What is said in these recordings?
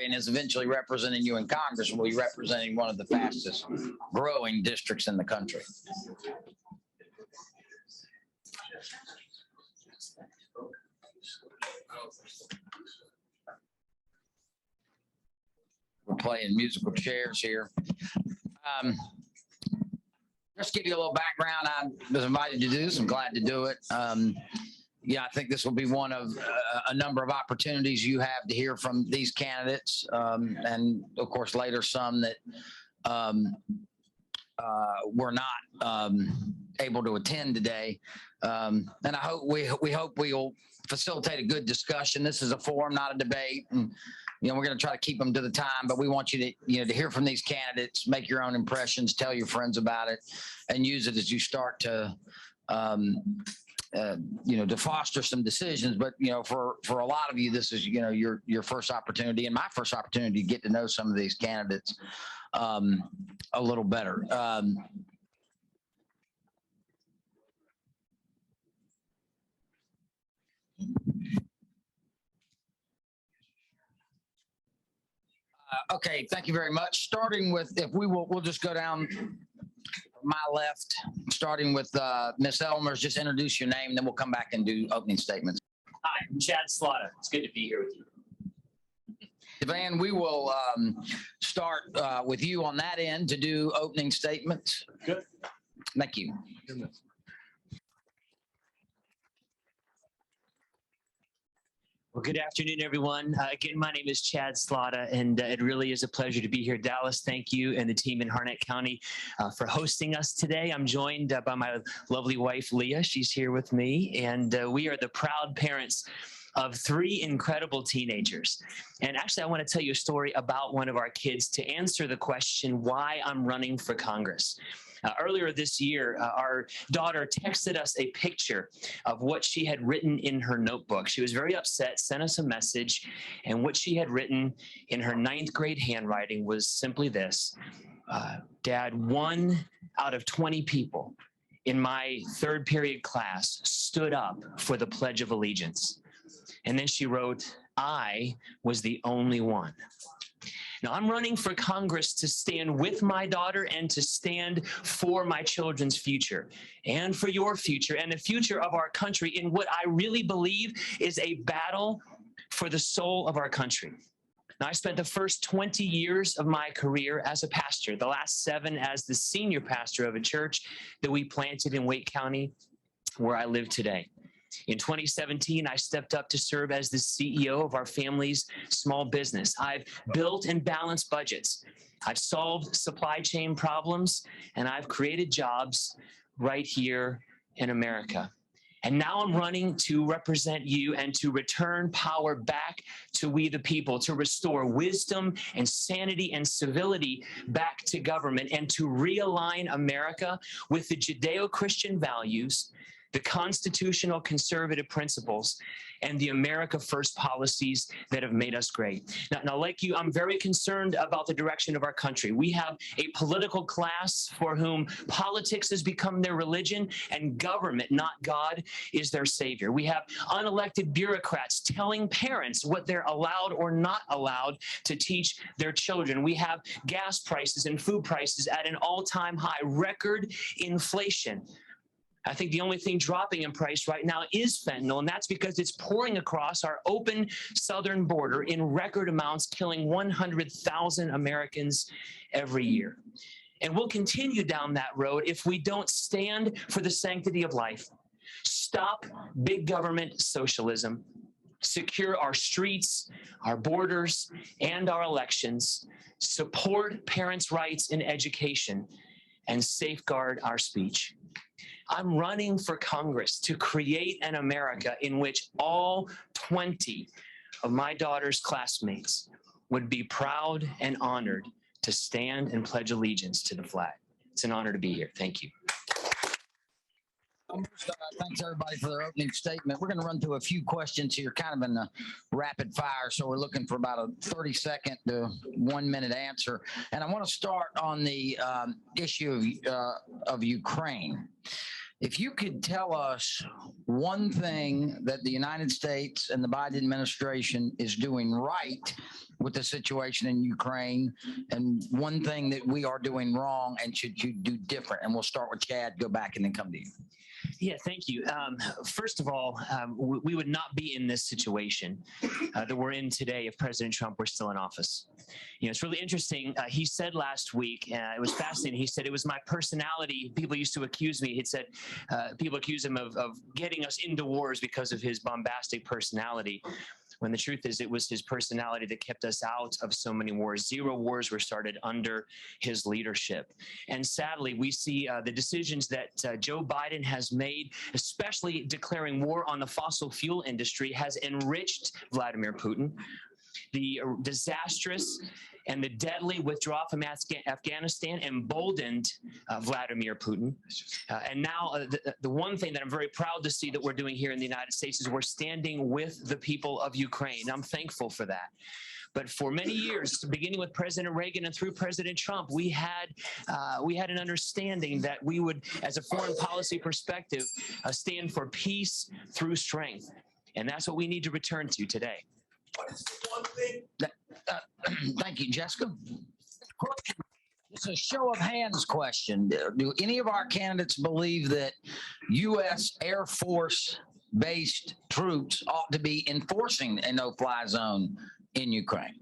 and is eventually representing you in Congress, will be representing one of the fastest growing districts in the country. We're playing musical chairs here. Just to give you a little background, I was invited to do this. I'm glad to do it. Yeah, I think this will be one of a number of opportunities you have to hear from these candidates, and of course later some that were not able to attend today. And I hope we hope we'll facilitate a good discussion. This is a forum, not a debate, and we're going to try to keep them to the time. But we want you to to hear from these candidates, make your own impressions, tell your friends about it, and use it as you start to to foster some decisions. But for a lot of you, this is your first opportunity, and my first opportunity to get to know some of these candidates a little better. Okay, thank you very much. Starting with, we'll just go down my left, starting with Ms. Elmers. Just introduce your name, then we'll come back and do opening statements. Hi, I'm Chad Slotta. It's good to be here with you. Van, we will start with you on that end to do opening statements. Good. Thank you. Well, good afternoon, everyone. Again, my name is Chad Slotta, and it really is a pleasure to be here. Dallas, thank you, and the team in Harnett County for hosting us today. I'm joined by my lovely wife, Leah. She's here with me, and we are the proud parents of 3 incredible teenagers. And actually, I want to tell you a story about one of our kids to answer the question why I'm running for Congress. Earlier this year, our daughter texted us a picture of what she had written in her notebook. She was very upset, sent us a message, and what she had written in her 9th grade handwriting was simply this: Dad, 1 out of 20 people in my 3rd period class stood up for the Pledge of Allegiance. And then she wrote, I was the only one. Now, I'm running for Congress to stand with my daughter and to stand for my children's future and for your future and the future of our country in what I really believe is a battle for the soul of our country. Now, I spent the first 20 years of my career as a pastor, the last 7 as the senior pastor of a church that we planted in Wake County, where I live today. In 2017, I stepped up to serve as the CEO of our family's small business. I've built and balanced budgets. I've solved supply chain problems, and I've created jobs right here in America. And now I'm running to represent you and to return power back to we the people, to restore wisdom and sanity and civility back to government, and to realign America with the Judeo-Christian values, the constitutional conservative principles, and the America First policies that have made us great. Now, like you, I'm very concerned about the direction of our country. We have a political class for whom politics has become their religion and government, not God, is their savior. We have unelected bureaucrats telling parents what they're allowed or not allowed to teach their children. We have gas prices and food prices at an all-time high, record inflation. I think the only thing dropping in price right now is fentanyl, and that's because it's pouring across our open southern border in record amounts, killing 100,000 Americans every year. And we'll continue down that road if we don't stand for the sanctity of life, stop big government socialism, secure our streets, our borders, and our elections, support parents' rights in education, and safeguard our speech. I'm running for Congress to create an America in which all 20 of my daughter's classmates would be proud and honored to stand and pledge allegiance to the flag. It's an honor to be here. Thank you. Thanks, everybody, for their opening statement. We're going to run through a few questions here, kind of in the rapid fire, so we're looking for about a 30-second to 1-minute answer. And I want to start on the issue of Ukraine. if you could tell us one thing that the United States and the Biden administration is doing right with the situation in Ukraine, and one thing that we are doing wrong and should you do different. And we'll start with Chad, go back, and then come to you. Yeah, thank you. First of all, we would not be in this situation that we're in today if President Trump were still in office. You know, it's really interesting. He said last week, it was fascinating. He said it was my personality. People used to accuse me. He said people accuse him of getting us into wars because of his bombastic personality. When the truth is, it was his personality that kept us out of so many wars. 0 wars were started under his leadership. And sadly, we see the decisions that Joe Biden has made, especially declaring war on the fossil fuel industry, has enriched Vladimir Putin. The disastrous and the deadly withdrawal from Afghanistan emboldened Vladimir Putin. And now the one thing that I'm very proud to see that we're doing here in the United States is we're standing with the people of Ukraine. I'm thankful for that. But for many years, beginning with President Reagan and through President Trump, we had an understanding that we would, as a foreign policy perspective, stand for peace through strength. And that's what we need to return to today. What is the one thing? Thank you, Jessica. It's a show of hands question. Do any of our candidates believe that U.S. Air Force-based troops ought to be enforcing a no-fly zone in Ukraine?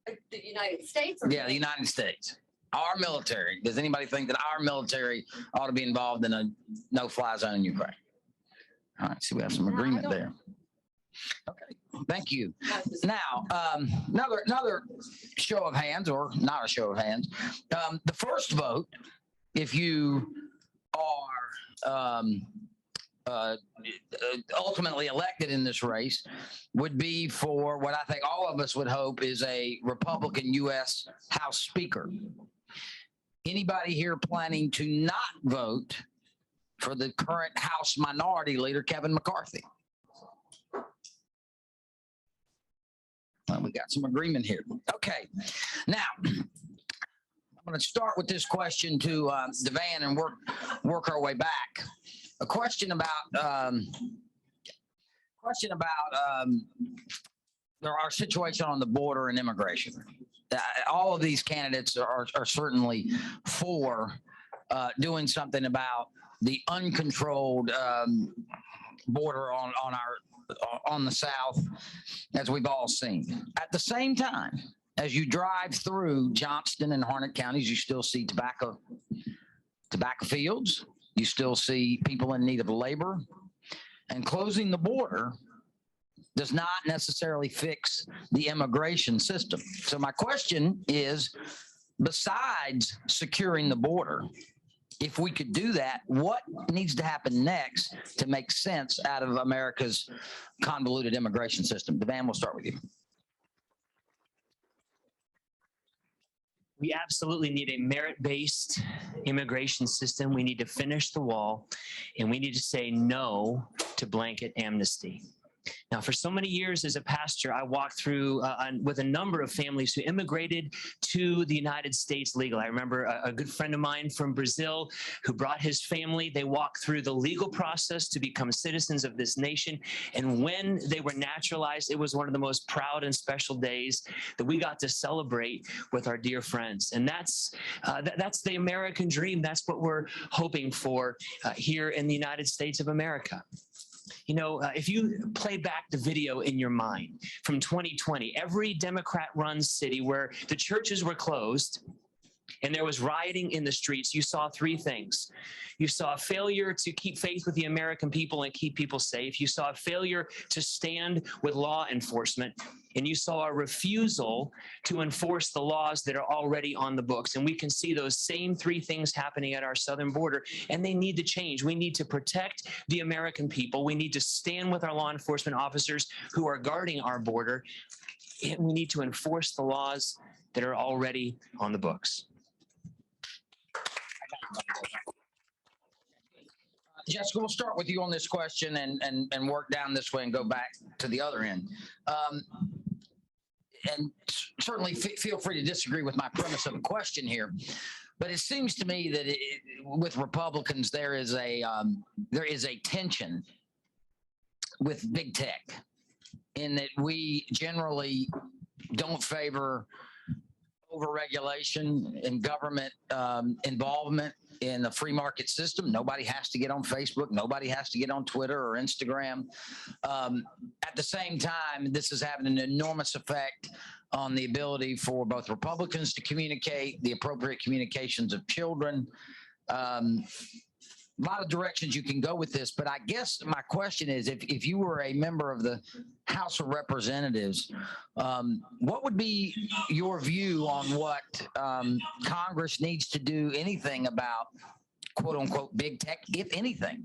The United States? Yeah, the United States. Our military. Does anybody think that our military ought to be involved in a no-fly zone in Ukraine? All right, so we have some agreement there. Okay, thank you. Now, another show of hands, or not a show of hands. The first vote, if you are ultimately elected in this race, would be for what I think all of us would hope is a Republican U.S. House Speaker. Anybody here planning to not vote for the current House Minority Leader, Kevin McCarthy? Well, we got some agreement here. Okay. Now, I'm going to start with this question to Devan and work our way back. A question about our situation on the border and immigration. All of these candidates are certainly for doing something about the uncontrolled border on the South, as we've all seen. At the same time, as you drive through Johnston and Harnett counties, you still see tobacco fields. You still see people in need of labor. And closing the border does not necessarily fix the immigration system. So my question is, besides securing the border, if we could do that, what needs to happen next to make sense out of America's convoluted immigration system? Devan, we'll start with you. We absolutely need a merit-based immigration system. We need to finish the wall, and we need to say no to blanket amnesty. Now, for so many years as a pastor, I walked through with a number of families who immigrated to the United States legally. I remember a good friend of mine from Brazil who brought his family. They walked through the legal process to become citizens of this nation. And when they were naturalized, it was one of the most proud and special days that we got to celebrate with our dear friends. And that's the American dream. That's what we're hoping for here in the United States of America. You know, if you play back the video in your mind from 2020, every Democrat-run city where the churches were closed and there was rioting in the streets, you saw 3 things. You saw a failure to keep faith with the American people and keep people safe. You saw a failure to stand with law enforcement. And you saw a refusal to enforce the laws that are already on the books. And we can see those same 3 things happening at our southern border, and they need to change. We need to protect the American people. We need to stand with our law enforcement officers who are guarding our border. And we need to enforce the laws that are already on the books. Jessica, we'll start with you on this question and work down this way and go back to the other end. And certainly feel free to disagree with my premise of the question here. But it seems to me that with Republicans, there is a tension with big tech in that we generally don't favor overregulation and government involvement in the free market system. Nobody has to get on Facebook. Nobody has to get on Twitter or Instagram. At the same time, this is having an enormous effect on the ability for both Republicans to communicate, the appropriate communications of children. A lot of directions you can go with this, but I guess my question is, if you were a member of the House of Representatives, what would be your view on what Congress needs to do anything about, quote unquote, big tech, if anything?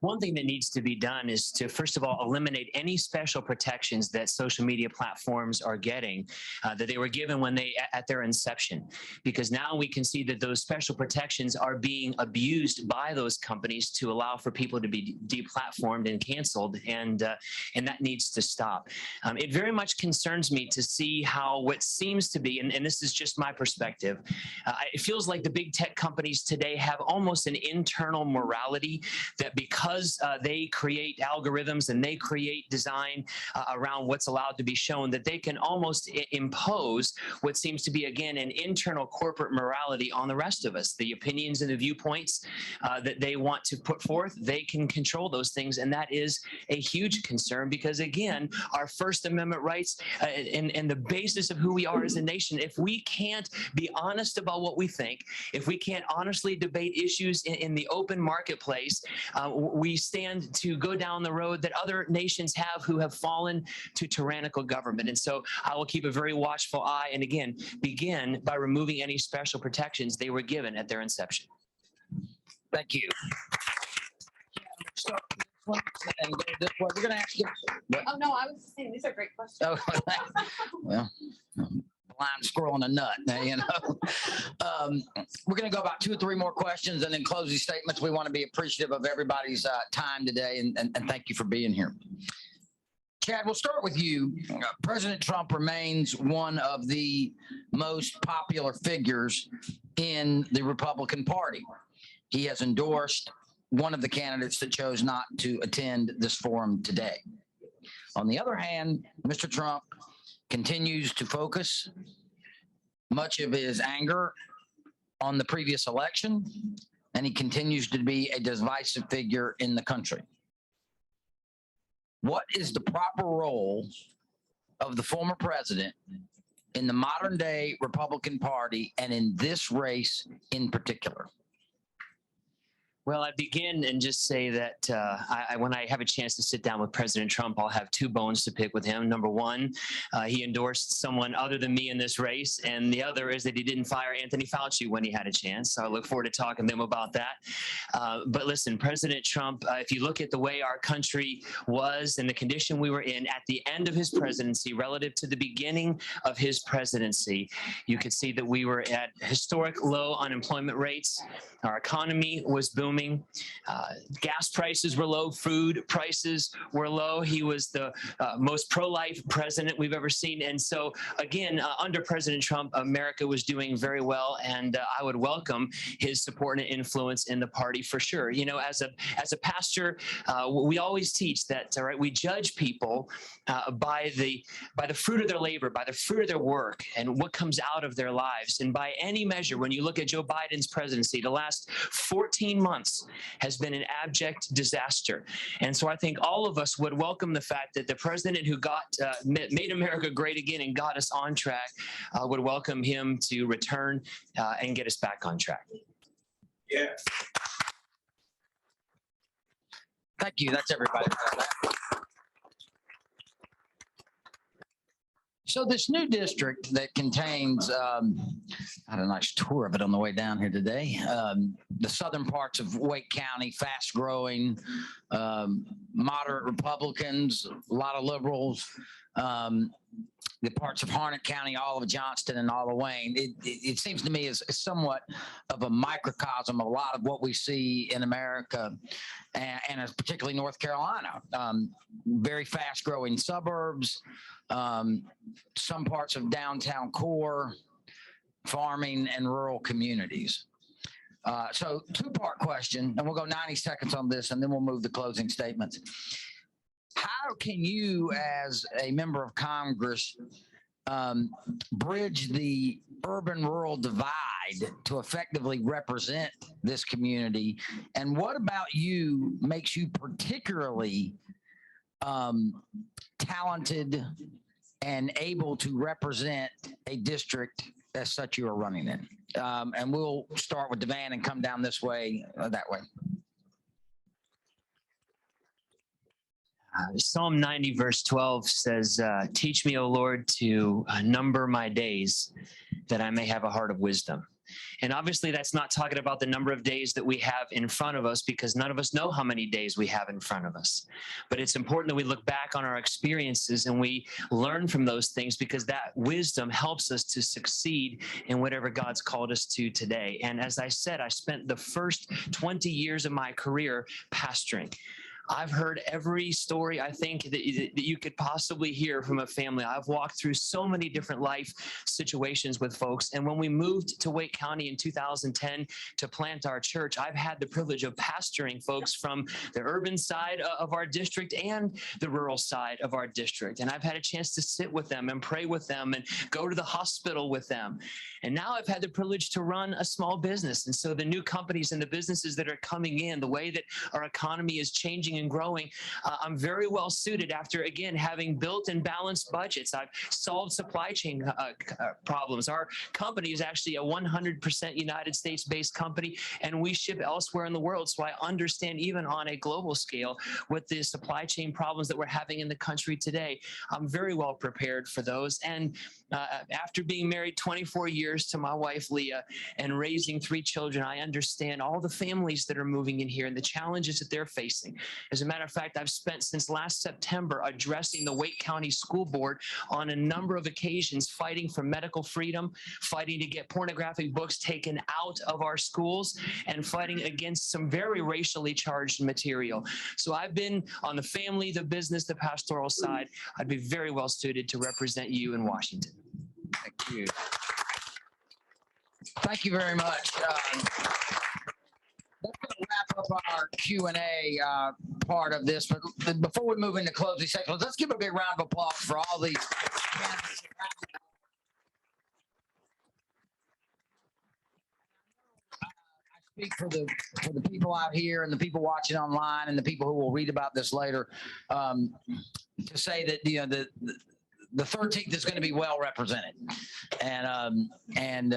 One thing that needs to be done is to, first of all, eliminate any special protections that social media platforms are getting that they were given when at their inception, because now we can see that those special protections are being abused by those companies to allow for people to be deplatformed and canceled, and that needs to stop. It very much concerns me to see how what seems to be, and this is just my perspective, it feels like the big tech companies today have almost an internal morality that because they create algorithms and they create design around what's allowed to be shown, that they can almost impose what seems to be, again, an internal corporate morality on the rest of us. The opinions and the viewpoints that they want to put forth, they can control those things, and that is a huge concern because, again, our First Amendment rights and the basis of who we are as a nation, if we can't be honest about what we think, if we can't honestly debate issues in the open marketplace, we stand to go down the road that other nations have who have fallen to tyrannical government. And so I will keep a very watchful eye and, again, begin by removing any special protections they were given at their inception. Thank you. So, and go this way. We're going to ask you. Oh, no, I was just saying, these are great questions. Oh, well, blind squirrel in a nut, you know. We're going to go about 2 or 3 more questions and then closing statements. We want to be appreciative of everybody's time today, and thank you for being here. Chad, we'll start with you. President Trump remains one of the most popular figures in the Republican Party. He has endorsed one of the candidates that chose not to attend this forum today. On the other hand, Mr. Trump continues to focus much of his anger on the previous election, and he continues to be a divisive figure in the country. What is the proper role of the former president in the modern day Republican Party and in this race in particular? Well, I begin and just say that when I have a chance to sit down with President Trump, I'll have 2 bones to pick with him. Number one, he endorsed someone other than me in this race, and the other is that he didn't fire Anthony Fauci when he had a chance. So I look forward to talking to him about that. But listen, President Trump, if you look at the way our country was and the condition we were in at the end of his presidency relative to the beginning of his presidency, you could see that we were at historic low unemployment rates. Our economy was booming. Gas prices were low. Food prices were low. He was the most pro-life president we've ever seen. And so, again, under President Trump, America was doing very well, and I would welcome his support and influence in the party for sure. You know, as a pastor, we always teach that, right, we judge people by the fruit of their labor, by the fruit of their work, and what comes out of their lives. And by any measure, when you look at Joe Biden's presidency, the last 14 months has been an abject disaster. And so I think all of us would welcome the fact that the president who made America great again and got us on track would welcome him to return and get us back on track. Yeah. Thank you. That's everybody. So this new district that contains, I had a nice tour of it on the way down here today, the southern parts of Wake County, fast growing, moderate Republicans, a lot of liberals, the parts of Harnett County, all of Johnston and all of Wayne. It seems to me is somewhat of a microcosm of a lot of what we see in America and particularly North Carolina. Very fast growing suburbs, some parts of downtown core, farming and rural communities. So two-part question, and we'll go 90 seconds on this, and then we'll move to closing statements. How can you, as a member of Congress, bridge the urban-rural divide to effectively represent this community? And what about you makes you particularly talented and able to represent a district as such you are running in? And we'll start with Devan and come down this way, that way. Psalm 90 verse 12 says, teach me, O Lord, to number my days that I may have a heart of wisdom. And obviously that's not talking about the number of days that we have in front of us, because none of us know how many days we have in front of us. But it's important that we look back on our experiences and we learn from those things, because that wisdom helps us to succeed in whatever God's called us to today. And as I said, I spent the first 20 years of my career pastoring. I've heard every story I think that you could possibly hear from a family. I've walked through so many different life situations with folks. And when we moved to Wake County in 2010 to plant our church, I've had the privilege of pastoring folks from the urban side of our district and the rural side of our district. And I've had a chance to sit with them and pray with them and go to the hospital with them. And now I've had the privilege to run a small business. And so the new companies and the businesses that are coming in, the way that our economy is changing and growing, I'm very well suited after, again, having built and balanced budgets. I've solved supply chain problems. Our company is actually a 100% United States-based company, and we ship elsewhere in the world. So I understand, even on a global scale, what the supply chain problems that we're having in the country today. I'm very well prepared for those. And after being married 24 years to my wife, Leah, and raising 3 children, I understand all the families that are moving in here and the challenges that they're facing. As a matter of fact, I've spent since last September addressing the Wake County School Board on a number of occasions, fighting for medical freedom, fighting to get pornographic books taken out of our schools, and fighting against some very racially charged material. So I've been on the family, the business, the pastoral side. I'd be very well suited to represent you in Washington. Thank you. Thank you very much. That's going to wrap up our Q&A part of this. But before we move into closing sections, let's give a big round of applause for all these candidates. I speak for the people out here and the people watching online and the people who will read about this later, to say that the 13th is going to be well represented, and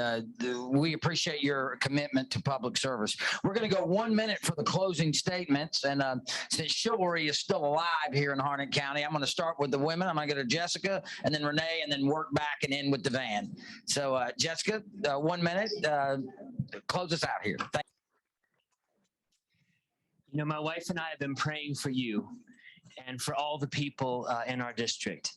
we appreciate your commitment to public service. We're going to go 1 minute for the closing statements, and since chivalry is still alive here in Harnett County, I'm going to start with the women. I'm going to go to Jessica, and then Renee, and then work back and end with Devan. So Jessica, 1 minute, close us out here. Thank you. My wife and I have been praying for you and for all the people in our district.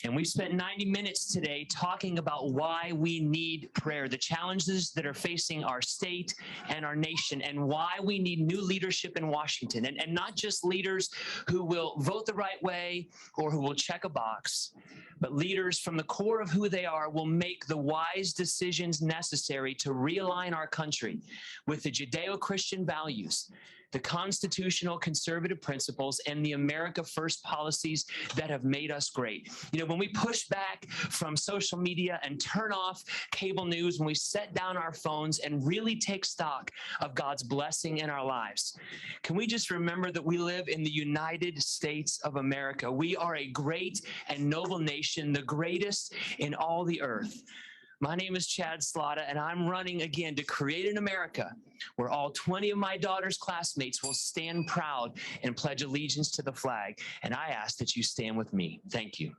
And we've spent 90 minutes today talking about why we need prayer, the challenges that are facing our state and our nation, and why we need new leadership in Washington. And not just leaders who will vote the right way or who will check a box, but leaders from the core of who they are will make the wise decisions necessary to realign our country with the Judeo-Christian values, the constitutional conservative principles, and the America First policies that have made us great. When we push back from social media and turn off cable news, when we set down our phones and really take stock of God's blessing in our lives, can we just remember that we live in the United States of America? We are a great and noble nation, the greatest in all the earth. My name is Chad Slotta, and I'm running again to create an America where all 20 of my daughter's classmates will stand proud and pledge allegiance to the flag. And I ask that you stand with me. Thank you.